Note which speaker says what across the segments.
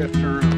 Speaker 1: have to turn around.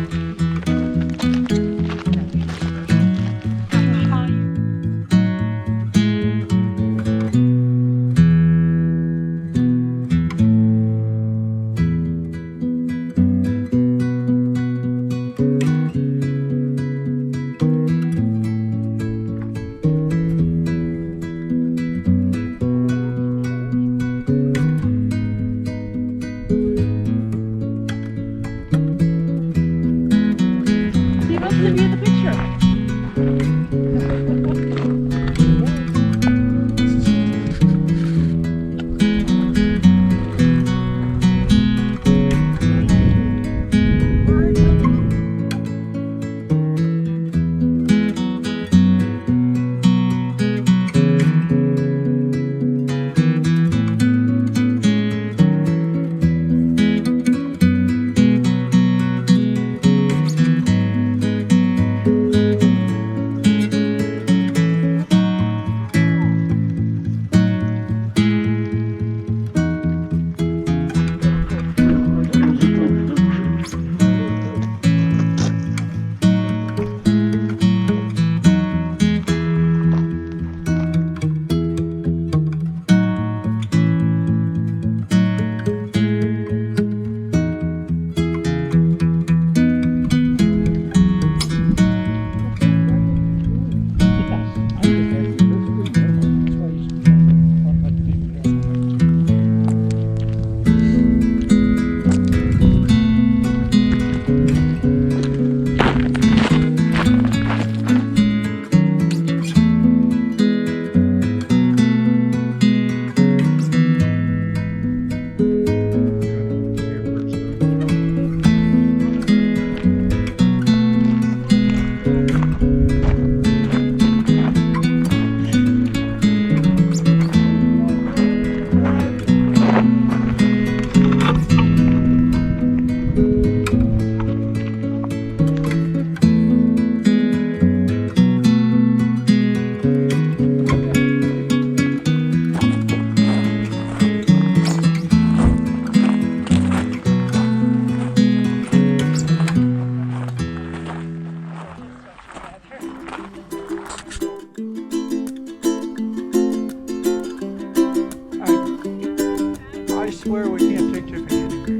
Speaker 1: I swear we can't take Tiffany anywhere.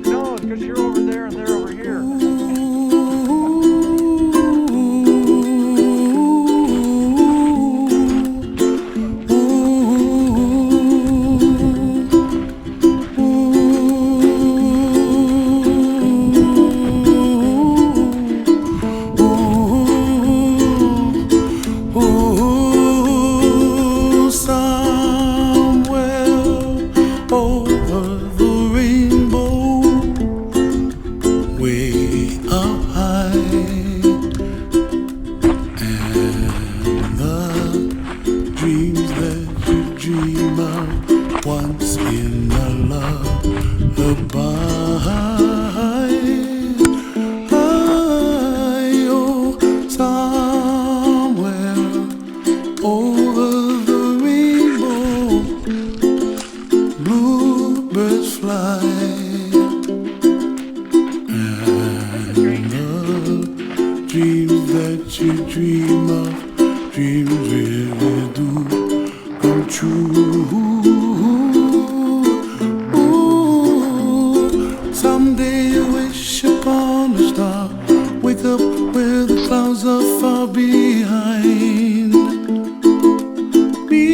Speaker 1: No, because you're over there and they're over here.
Speaker 2: Once in a lullaby, oh, somewhere over the rainbow, bluebirds fly, and the dreams that you dream of, dreams really do come true. Someday you wish upon a star, wake up where the clouds are far behind me,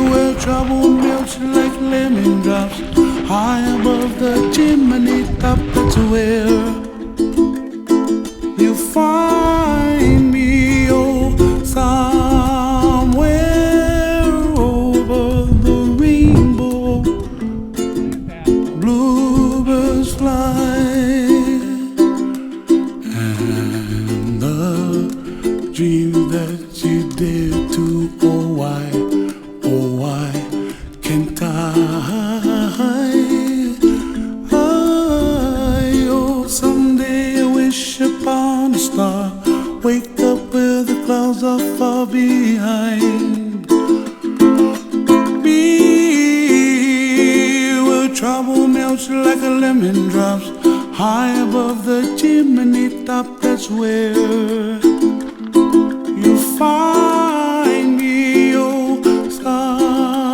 Speaker 2: where trouble melts like lemon drops, high above the chimney top. That's where you find me, oh, somewhere over the rainbow, bluebirds fly, and the dreams that you dare to, oh why can't I? Oh, someday I wish upon a star, wake up where the clouds are far behind me, where trouble melts drops like a lemon drops high above the chimney top. That's where you find me, oh, somewhere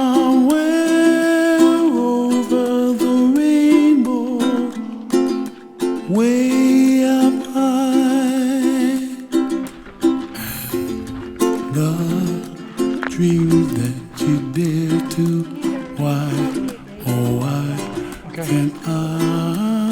Speaker 2: over the rainbow, way up high. The dreams that you dare to, why, oh why can't I?